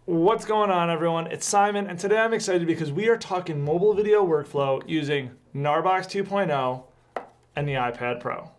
What's going on, everyone? It's Simon, and today I'm excited because we are talking mobile video workflow using GNARBOX 2.0 and the iPad Pro.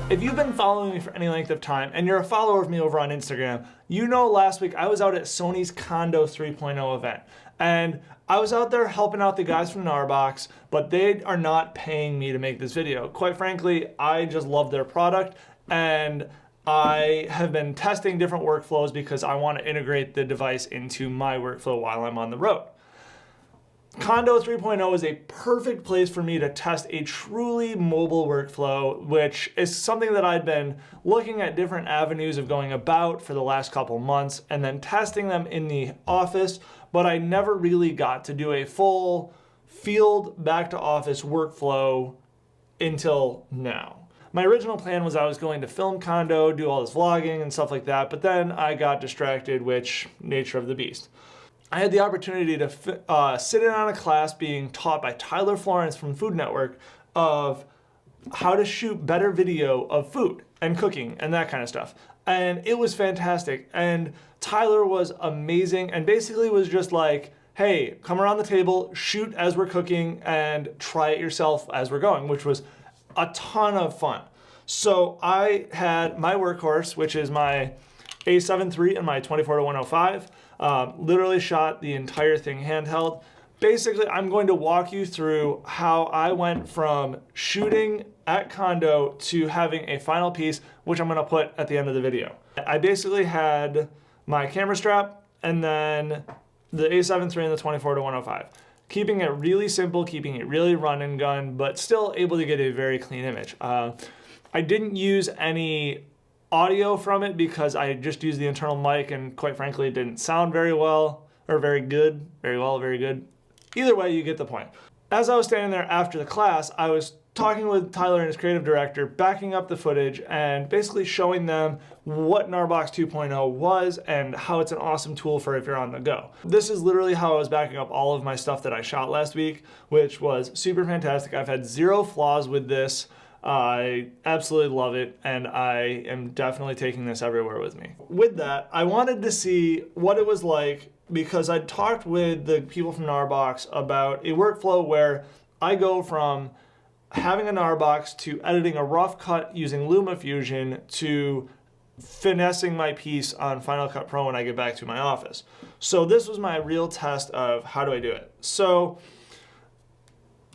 If you've been following me for any length of time, and you're a follower of me over on Instagram, you know last week I was out at Sony's Kando 3.0 event. And I was out there helping out the guys from GNARBOX, but they are not paying me to make this video. Quite frankly, I just love their product, and I have been testing different workflows because I want to integrate the device into my workflow while I'm on the road. Kando 3.0 is a perfect place for me to test a truly mobile workflow, which is something that I've been looking at different avenues of going about for the last couple months and then testing them in the office, but I never really got to do a full field back to office workflow until now. My original plan was I was going to film Kando, do all this vlogging and stuff like that, but then I got distracted, which nature of the beast. I had the opportunity to sit in on a class being taught by Tyler Florence from Food Network of how to shoot better video of food and cooking and that kind of stuff. And it was fantastic. And Tyler was amazing and basically was just like, hey, come around the table, shoot as we're cooking and try it yourself as we're going, which was a ton of fun. So I had my workhorse, which is my A7 III and my 24-105. Literally shot the entire thing handheld. Basically, I'm going to walk you through how I went from shooting at Kando to having a final piece, which I'm going to put at the end of the video. I basically had my camera strap and then the A7 III and the 24-105. Keeping it really simple, keeping it really run and gun, but still able to get a very clean image. I didn't use any audio from it because I just used the internal mic and quite frankly it didn't sound very well or very good. Either way, you get the point. As I was standing there after the class, I was talking with Tyler and his creative director, backing up the footage and basically showing them what GNARBOX 2.0 was and how it's an awesome tool for if you're on the go. This is literally how I was backing up all of my stuff that I shot last week, which was super fantastic. I've had zero flaws with this. I absolutely love it, and I am definitely taking this everywhere with me. With that, I wanted to see what it was like because I talked with the people from GNARBOX about a workflow where I go from having a GNARBOX to editing a rough cut using Lumafusion to finessing my piece on Final Cut Pro when I get back to my office. So this was my real test of how do I do it. So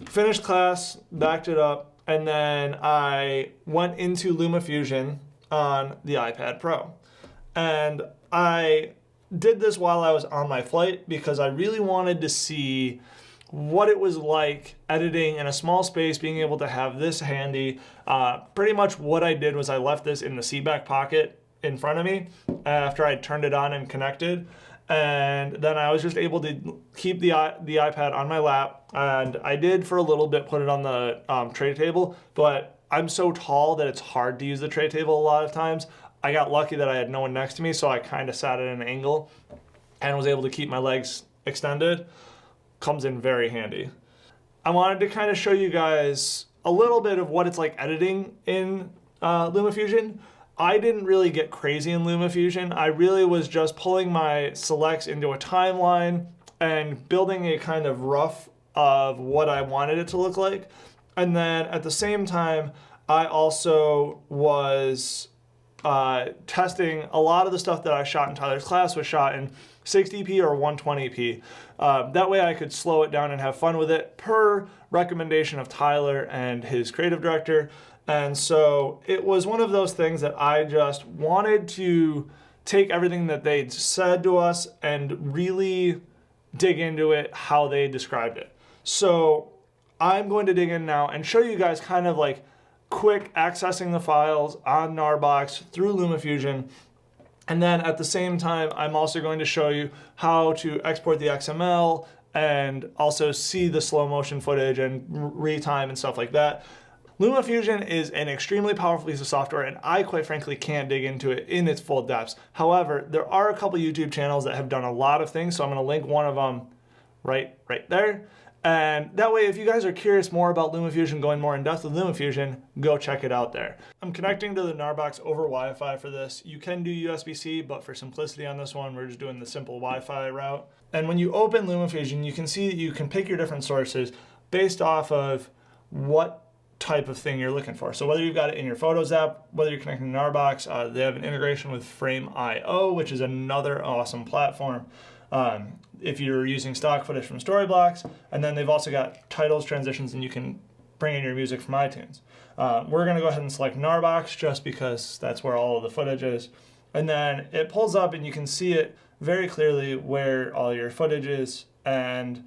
finished class, backed it up, and then I went into Lumafusion on the iPad Pro. And I did this while I was on my flight because I really wanted to see what it was like editing in a small space, being able to have this handy. Pretty much what I did was I left this in the seat back pocket in front of me after I turned it on and connected. And then I was just able to keep the iPad on my lap, and I did for a little bit put it on the tray table, but I'm so tall that it's hard to use the tray table a lot of times. I got lucky that I had no one next to me, so I kind of sat at an angle and was able to keep my legs extended. Comes in very handy. I wanted to kind of show you guys a little bit of what it's like editing in Lumafusion. I didn't really get crazy in Lumafusion. I really was just pulling my selects into a timeline and building a kind of rough of what I wanted it to look like. And then at the same time, I also was testing a lot of the stuff that I shot in Tyler's class was shot in 60p or 120p. That way I could slow it down and have fun with it per recommendation of Tyler and his creative director. And so it was one of those things that I just wanted to take everything that they'd said to us and really dig into it how they described it. So I'm going to dig in now and show you guys kind of like quick accessing the files on GNARBOX through Lumafusion. And then at the same time, I'm also going to show you how to export the XML and also see the slow motion footage and retime and stuff like that. Lumafusion is an extremely powerful piece of software, and I quite frankly can't dig into it in its full depths. However, there are a couple YouTube channels that have done a lot of things, so I'm going to link one of them right there. And that way, if you guys are curious more about Lumafusion, going more in depth with Lumafusion, go check it out there. I'm connecting to the GNARBOX over Wi-Fi for this. You can do USB-C, but for simplicity on this one, we're just doing the simple Wi-Fi route. And when you open Lumafusion, you can see that you can pick your different sources based off of what type of thing you're looking for. So whether you've got it in your Photos app, whether you're connecting to GNARBOX, they have an integration with Frame.io, which is another awesome platform. If you're using stock footage from Storyblocks, and then they've also got titles, transitions, and you can bring in your music from iTunes. We're going to go ahead and select GNARBOX just because that's where all of the footage is. And then it pulls up and you can see it very clearly where all your footage is. And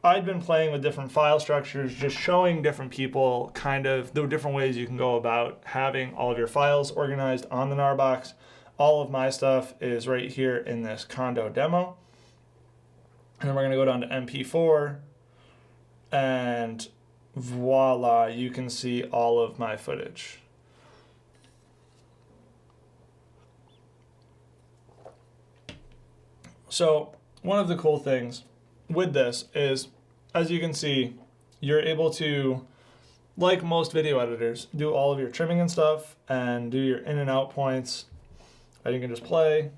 I've been playing with different file structures, just showing different people kind of the different ways you can go about having all of your files organized on the GNARBOX. All of my stuff is right here in this Kando demo. And then we're going to go down to MP4, and voila, you can see all of my footage. So one of the cool things with this is, as you can see, you're able to, like most video editors, do all of your trimming and stuff and do your in and out points. And you can just play.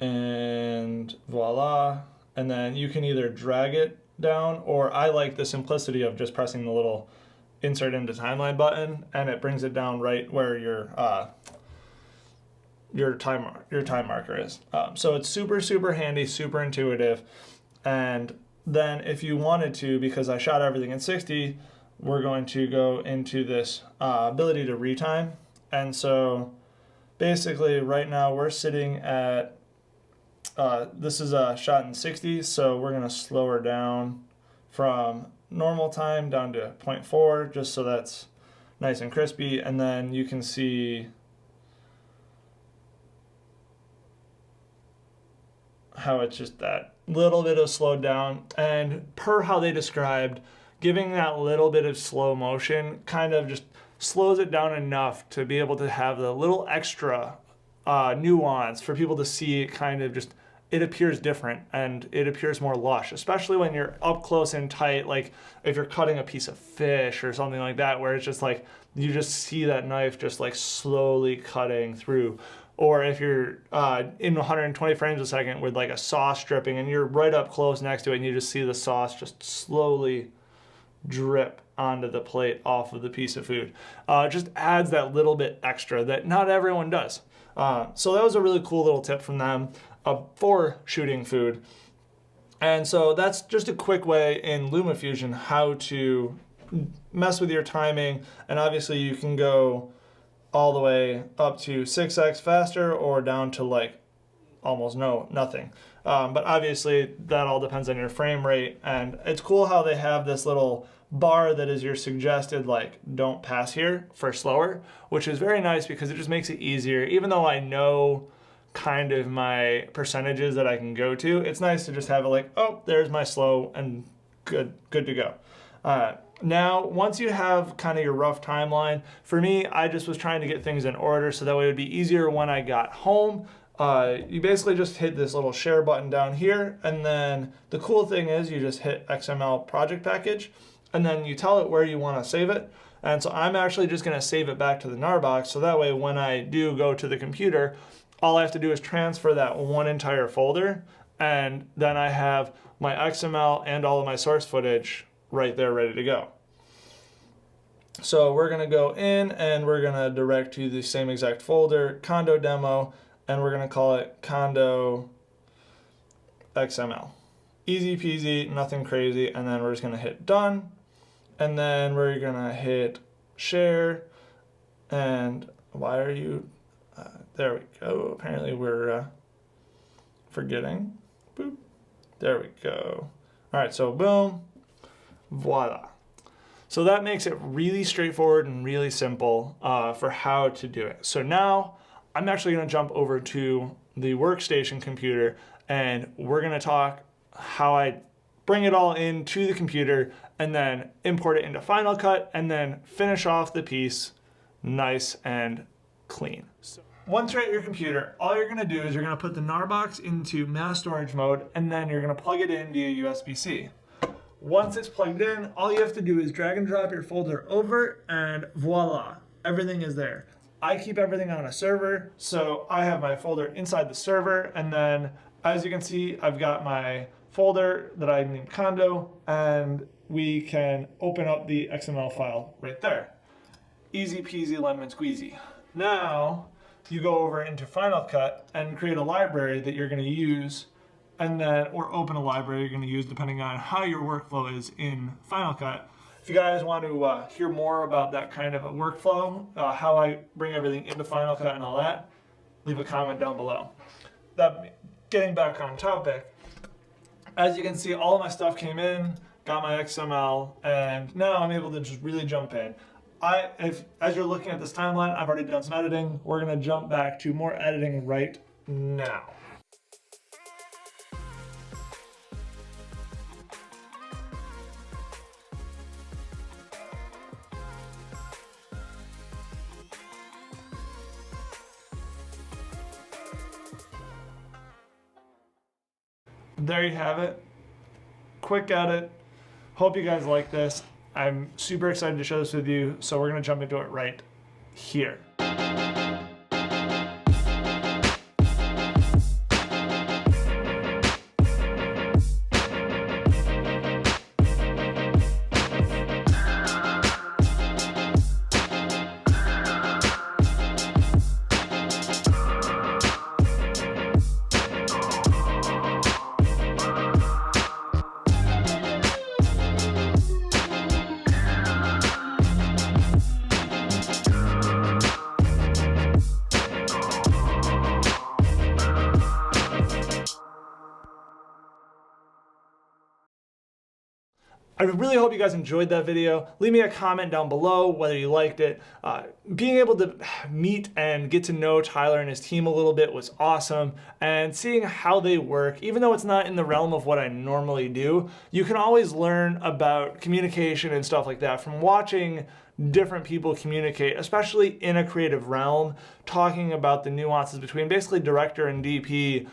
And voila. And then you can either drag it down, or I like the simplicity of just pressing the little insert into timeline button, and it brings it down right where your time marker is. So it's super handy, super intuitive. And then if you wanted to, because I shot everything in 60, we're going to go into this ability to retime. And so basically right now we're sitting at this is a shot in 60, so we're going to slow her down from normal time down to 0.4, just so that's nice and crispy. And then you can see how it's just that little bit of slowed down. And per how they described, giving that little bit of slow motion kind of just slows it down enough to be able to have the little extra nuance for people to see. It kind of just, it appears different and it appears more lush, especially when you're up close and tight, like if you're cutting a piece of fish or something like that, where it's just like you just see that knife just like slowly cutting through. Or if you're in 120 frames a second with like a sauce dripping and you're right up close next to it and you just see the sauce just slowly drip onto the plate off of the piece of food. It just adds that little bit extra that not everyone does. So that was a really cool little tip from them for shooting food. And so that's just a quick way in Lumafusion how to mess with your timing. And obviously you can go all the way up to 6x faster or down to like almost nothing. But obviously that all depends on your frame rate. And it's cool how they have this little bar that is your suggested like don't pass here for slower, which is very nice because it just makes it easier. Even though I know kind of my percentages that I can go to, it's nice to just have it like, oh, there's my slow and good to go. Now, once you have kind of your rough timeline, for me, I just was trying to get things in order so that way it would be easier when I got home. You basically just hit this little share button down here, and then the cool thing is you just hit XML project package, and then you tell it where you want to save it. And so I'm actually just going to save it back to the GNARBOX, so that way when I do go to the computer, all I have to do is transfer that one entire folder, and then I have my XML and all of my source footage right there ready to go. So we're going to go in and we're going to direct to the same exact folder, Kando Demo, and we're going to call it Kando XML. Easy peasy, nothing crazy, and then we're just going to hit done, and then we're going to hit share, and why are you, there we go, apparently we're forgetting, boop, there we go. All right, so boom, voila. So that makes it really straightforward and really simple for how to do it. So now I'm actually going to jump over to the workstation computer and we're going to talk how I bring it all into the computer, and then import it into Final Cut, and then finish off the piece nice and clean. So once you're at your computer, all you're gonna do is you're gonna put the GNARBOX into mass storage mode, and then you're gonna plug it in via USB-C. Once it's plugged in, all you have to do is drag and drop your folder over, and voila, everything is there. I keep everything on a server, so I have my folder inside the server, and then as you can see, I've got my folder that I named Kando, and we can open up the XML file right there. Easy peasy lemon squeezy. Now, you go over into Final Cut and create a library that you're gonna use, and then, or open a library you're gonna use depending on how your workflow is in Final Cut. If you guys want to hear more about that kind of a workflow, how I bring everything into Final Cut and all that, leave a comment down below. Getting back on topic, as you can see, all of my stuff came in, got my XML, and now I'm able to just really jump in. As you're looking at this timeline, I've already done some editing. We're gonna jump back to more editing right now. There you have it. Quick edit. Hope you guys like this. I'm super excited to share this with you, so we're gonna jump into it right here. I really hope you guys enjoyed that video. Leave me a comment down below whether you liked it. Being able to meet and get to know Tyler and his team a little bit was awesome, and seeing how they work, even though it's not in the realm of what I normally do, you can always learn about communication and stuff like that from watching different people communicate, especially in a creative realm, talking about the nuances between basically director and DP,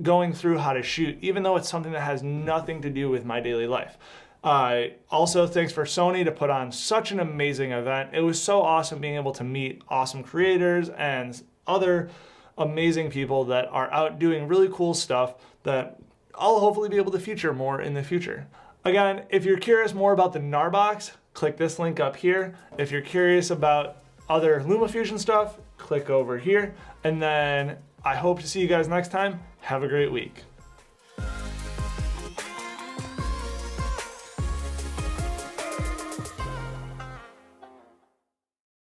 going through how to shoot, even though it's something that has nothing to do with my daily life. Also, thanks for Sony to put on such an amazing event. It was so awesome being able to meet awesome creators and other amazing people that are out doing really cool stuff that I'll hopefully be able to feature more in the future. Again, if you're curious more about the GNARBOX, click this link up here. If you're curious about other Lumafusion stuff, click over here. And then I hope to see you guys next time. Have a great week.